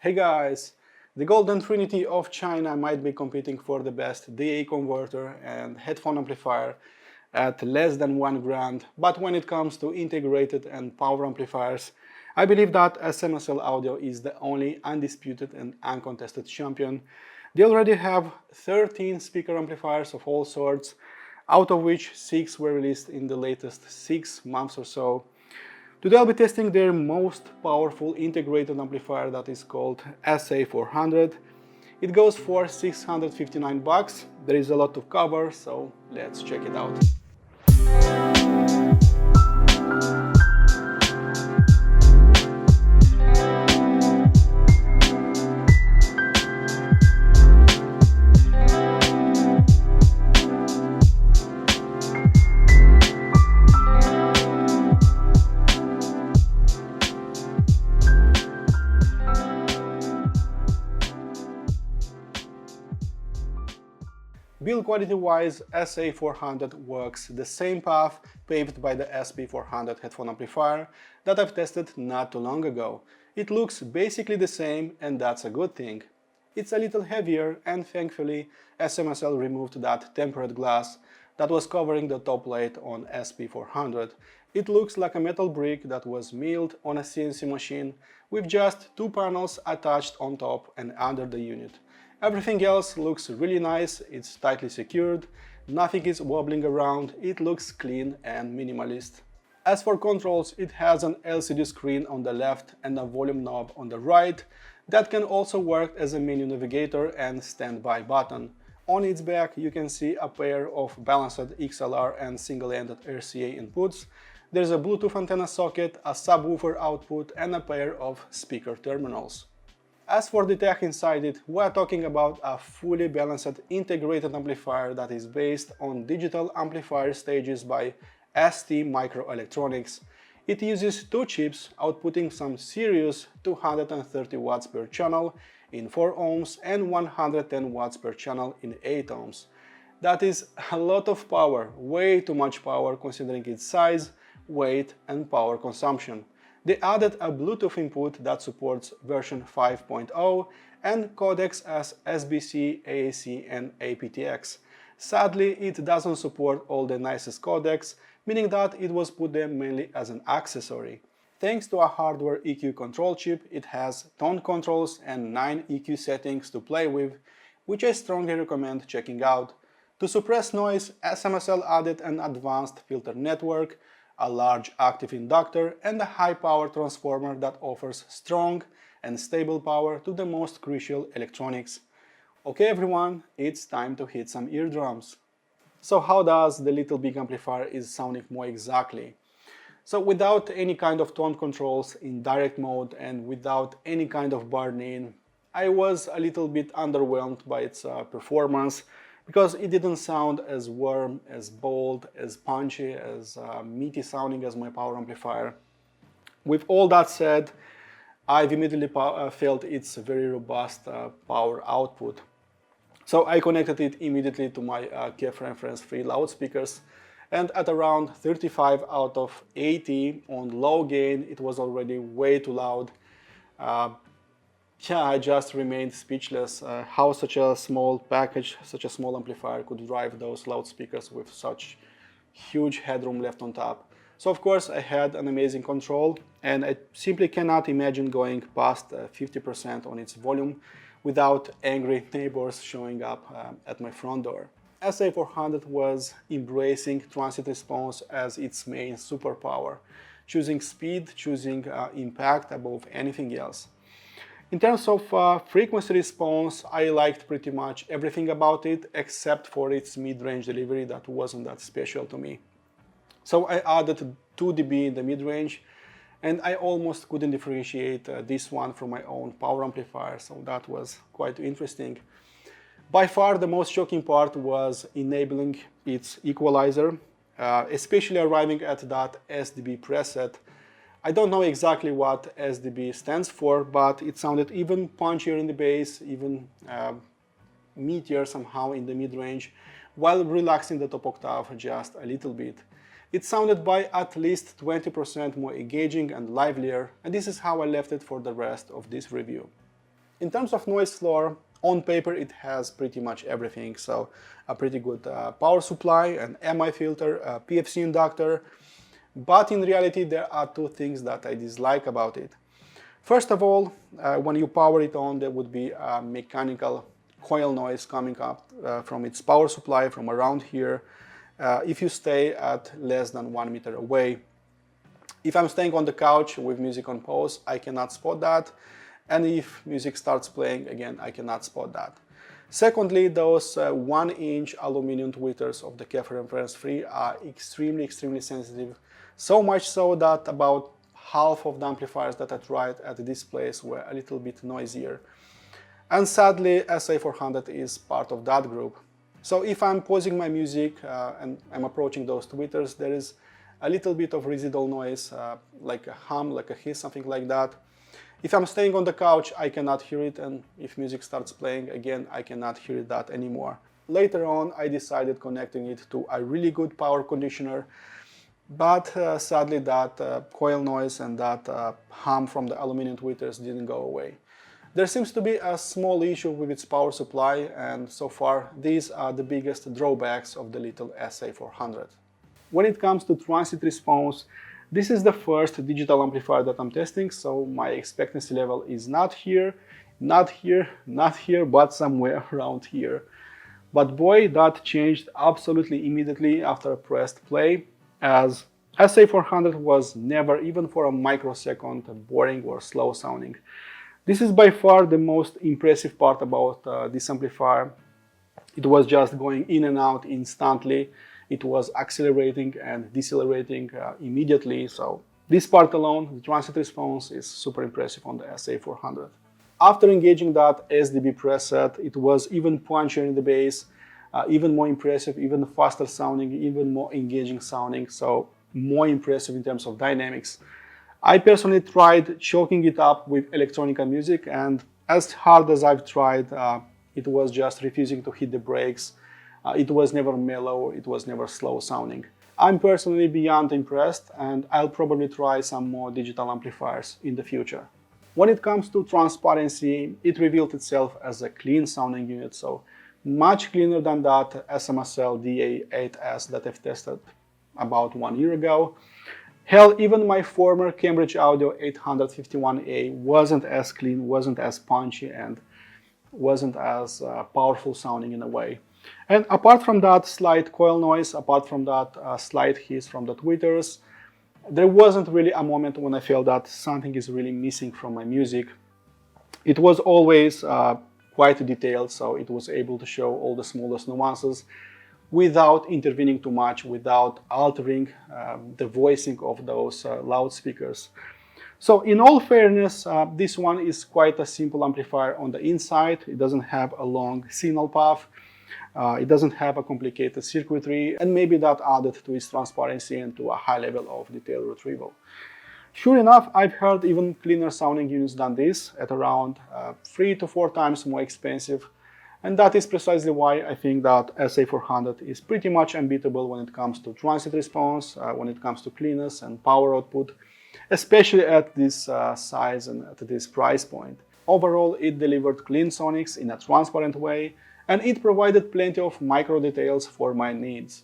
Hey guys! The Golden Trinity of China might be competing for the best DA converter and headphone amplifier at less than 1 grand, but when it comes to integrated and power amplifiers, I believe that SMSL Audio is the only undisputed and uncontested champion. They already have 13 speaker amplifiers of all sorts, out of which 6 were released in the latest 6 months or so. Today I'll be testing their most powerful integrated amplifier that is called SA400. It goes for 659 bucks. There is a lot to cover, so let's check it out. Build quality-wise, SA400 works the same path paved by the SP400 headphone amplifier that I've tested not too long ago. It looks basically the same, and that's a good thing. It's a little heavier, and thankfully SMSL removed that tempered glass that was covering the top plate on SP400. It looks like a metal brick that was milled on a CNC machine with just 2 panels attached on top and under the unit. Everything else looks really nice, it's tightly secured, nothing is wobbling around, it looks clean and minimalist. As for controls, it has an LCD screen on the left and a volume knob on the right that can also work as a menu navigator and standby button. On its back you can see a pair of balanced XLR and single-ended RCA inputs. There's a Bluetooth antenna socket, a subwoofer output and a pair of speaker terminals. As for the tech inside it, we are talking about a fully balanced integrated amplifier that is based on digital amplifier stages by ST Microelectronics. It uses 2 chips outputting some serious 230 watts per channel in 4 ohms and 110 watts per channel in 8 ohms. That is a lot of power, way too much power considering its size, weight and power consumption. They added a Bluetooth input that supports version 5.0 and codecs as SBC, AAC and aptX. Sadly, it doesn't support all the nicest codecs, meaning that it was put there mainly as an accessory. Thanks to a hardware EQ control chip, it has tone controls and 9 EQ settings to play with, which I strongly recommend checking out. To suppress noise, SMSL added an advanced filter network, a large active inductor and a high-power transformer that offers strong and stable power to the most crucial electronics. Okay everyone, it's time to hit some eardrums. So how does the little big amplifier is sounding more exactly? So without any kind of tone controls in direct mode and without any kind of burn-in, I was a little bit underwhelmed by its performance, because it didn't sound as warm, as bold, as punchy, as meaty sounding as my power amplifier. With all that said, I've immediately felt its very robust power output. So I connected it immediately to my KEF reference free loudspeakers, and at around 35 out of 80 on low gain, it was already way too loud. I just remained speechless how such a small package, such a small amplifier could drive those loudspeakers with such huge headroom left on top. So of course I had an amazing control, and I simply cannot imagine going past 50% on its volume without angry neighbors showing up at my front door. SA400 was embracing Transient Response as its main superpower, choosing speed, choosing impact above anything else. In terms of frequency response, I liked pretty much everything about it except for its mid-range delivery that wasn't that special to me. So I added 2 dB in the mid-range, and I almost couldn't differentiate this one from my own power amplifier, so that was quite interesting. By far the most shocking part was enabling its equalizer, especially arriving at that SDB preset. I don't know exactly what SDB stands for, but it sounded even punchier in the bass, even meatier somehow in the mid-range, while relaxing the top octave just a little bit. It sounded by at least 20% more engaging and livelier, and this is how I left it for the rest of this review. In terms of noise floor, on paper it has pretty much everything. So a pretty good power supply, an MI filter, a PFC inductor. But in reality, there are two things that I dislike about it. First of all, when you power it on, there would be a mechanical coil noise coming up from its power supply from around here if you stay at less than 1 meter away. If I'm staying on the couch with music on pause, I cannot spot that. And if music starts playing, again, I cannot spot that. Secondly, those 1-inch aluminum tweeters of the Keffer Reference 3 are extremely sensitive. So much so that about half of the amplifiers that I tried at this place were a little bit noisier. And sadly, SA400 is part of that group. So if I'm pausing my music and I'm approaching those tweeters, there is a little bit of residual noise, like a hum, like a hiss, something like that. If I'm staying on the couch, I cannot hear it, and if music starts playing, again, I cannot hear that anymore. Later on, I decided connecting it to a really good power conditioner, but sadly that coil noise and that hum from the aluminum tweeters didn't go away. There seems to be a small issue with its power supply, and so far these are the biggest drawbacks of the little SA400. When it comes to transient response, this is the first digital amplifier that I'm testing, so my expectancy level is not here, not here, not here, but somewhere around here. But boy, that changed absolutely immediately after I pressed play, as SA400 was never, even for a microsecond, boring or slow sounding. This is by far the most impressive part about this amplifier. It was just going in and out instantly. It was accelerating and decelerating immediately. So this part alone, the transient response, is super impressive on the SA400. After engaging that SDB preset, it was even punchier in the bass, even more impressive, even faster sounding, even more engaging sounding. So more impressive in terms of dynamics. I personally tried choking it up with electronica music, and as hard as I've tried, it was just refusing to hit the brakes. It was never mellow, it was never slow sounding. I'm personally beyond impressed, and I'll probably try some more digital amplifiers in the future. When it comes to transparency, it revealed itself as a clean sounding unit, so much cleaner than that SMSL DA8S that I've tested about 1 year ago. Hell, even my former Cambridge Audio 851A wasn't as clean, wasn't as punchy, and wasn't as powerful sounding in a way. And apart from that slight coil noise, apart from that slight hiss from the tweeters, there wasn't really a moment when I felt that something is really missing from my music. It was always quite detailed, so it was able to show all the smallest nuances without intervening too much, without altering the voicing of those loudspeakers. So in all fairness, this one is quite a simple amplifier on the inside. It doesn't have a long signal path. It doesn't have a complicated circuitry, and maybe that added to its transparency and to a high level of detail retrieval. Sure enough, I've heard even cleaner sounding units than this at around 3 to 4 times more expensive, and that is precisely why I think that SA400 is pretty much unbeatable when it comes to transient response, when it comes to cleanness and power output, especially at this size and at this price point. Overall, it delivered clean sonics in a transparent way, and it provided plenty of micro details for my needs.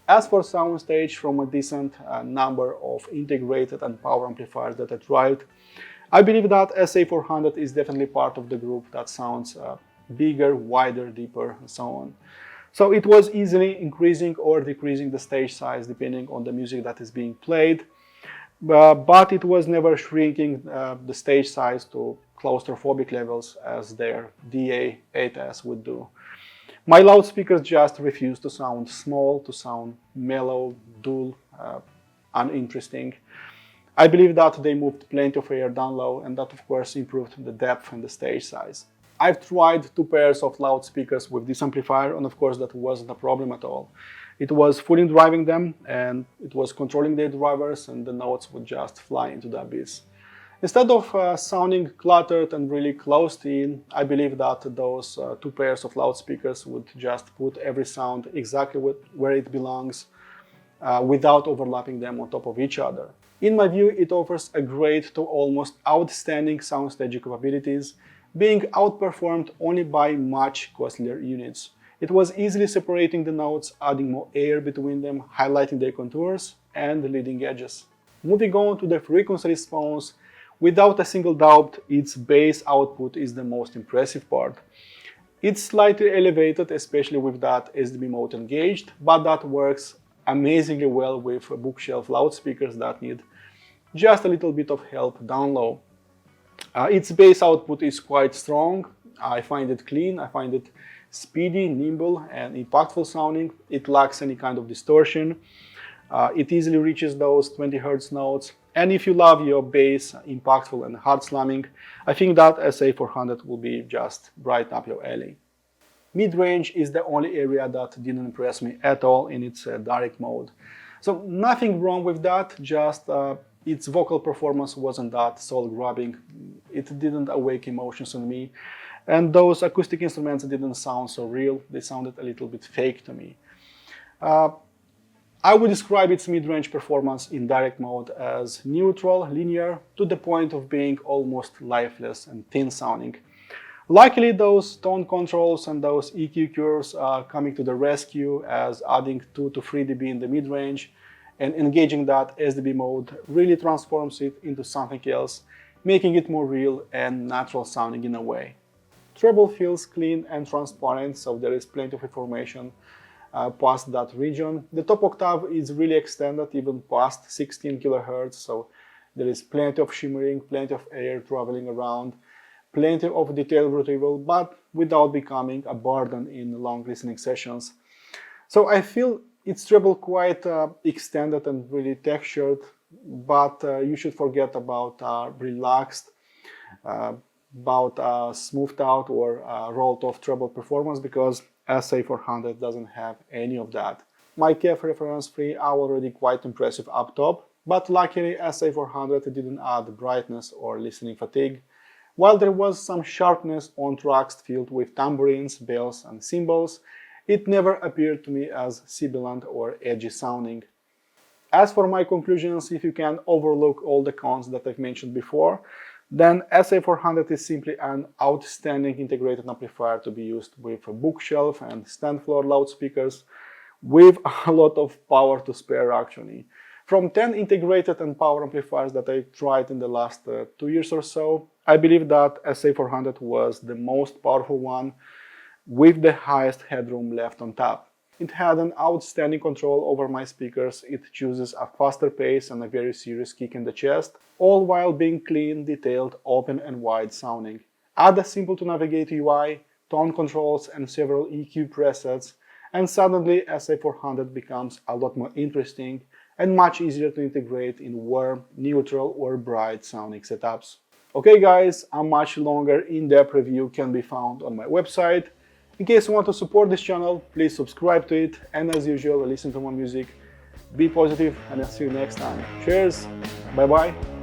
As for Soundstage, from a decent number of integrated and power amplifiers that I tried, I believe that SA400 is definitely part of the group that sounds bigger, wider, deeper, and so on. So it was easily increasing or decreasing the stage size depending on the music that is being played, but it was never shrinking the stage size to claustrophobic levels as their DA8S would do. My loudspeakers just refused to sound small, to sound mellow, dull, uninteresting. I believe that they moved plenty of air down low, and that of course improved the depth and the stage size. I've tried 2 pairs of loudspeakers with this amplifier, and of course that wasn't a problem at all. It was fully driving them, and it was controlling their drivers, and the notes would just fly into the abyss. Instead of sounding cluttered and really closed in, I believe that those 2 pairs of loudspeakers would just put every sound exactly where it belongs, without overlapping them on top of each other. In my view, it offers a great to almost outstanding soundstage capabilities, being outperformed only by much costlier units. It was easily separating the notes, adding more air between them, highlighting their contours and leading edges. Moving on to the frequency response, without a single doubt, its bass output is the most impressive part. It's slightly elevated, especially with that SDB mode engaged, but that works amazingly well with bookshelf loudspeakers that need just a little bit of help down low. Its bass output is quite strong. I find it clean, I find it speedy, nimble, and impactful sounding. It lacks any kind of distortion. It easily reaches those 20 Hz notes. And if you love your bass impactful and hard slamming, I think that SA400 will be just right up your alley. Mid-range is the only area that didn't impress me at all in its direct mode. So nothing wrong with that, just its vocal performance wasn't that soul-grabbing. It didn't awake emotions in me. And those acoustic instruments didn't sound so real, they sounded a little bit fake to me. I would describe its mid-range performance in direct mode as neutral, linear, to the point of being almost lifeless and thin sounding. Luckily, those tone controls and those EQ curves are coming to the rescue, as adding 2 to 3 dB in the mid-range and engaging that SDB mode really transforms it into something else, making it more real and natural sounding in a way. Treble feels clean and transparent, so there is plenty of information past that region. The top octave is really extended even past 16 kHz, so there is plenty of shimmering, plenty of air traveling around, plenty of detailed retrieval, but without becoming a burden in long listening sessions. So I feel its treble quite extended and really textured, but you should forget about relaxed, smoothed out or rolled off treble performance, because SA400 doesn't have any of that. My KEF reference free are already quite impressive up top, but luckily SA400 didn't add brightness or listening fatigue, while there was some sharpness on tracks filled with tambourines, bells and cymbals. It never appeared to me as sibilant or edgy sounding. As for my conclusions, if you can overlook all the cons that I've mentioned before, then SA400 is simply an outstanding integrated amplifier to be used with bookshelf and stand floor loudspeakers with a lot of power to spare actually. From 10 integrated and power amplifiers that I tried in the last 2 years or so, I believe that SA400 was the most powerful one with the highest headroom left on tap. It had an outstanding control over my speakers, it chooses a faster pace and a very serious kick in the chest, all while being clean, detailed, open and wide sounding. Add a simple to navigate UI, tone controls and several EQ presets, and suddenly SA400 becomes a lot more interesting and much easier to integrate in warm, neutral or bright sounding setups. Okay guys, a much longer in-depth review can be found on my website. In case you want to support this channel, please subscribe to it, and as usual, listen to more music, be positive, and I'll see you next time. Cheers, bye bye.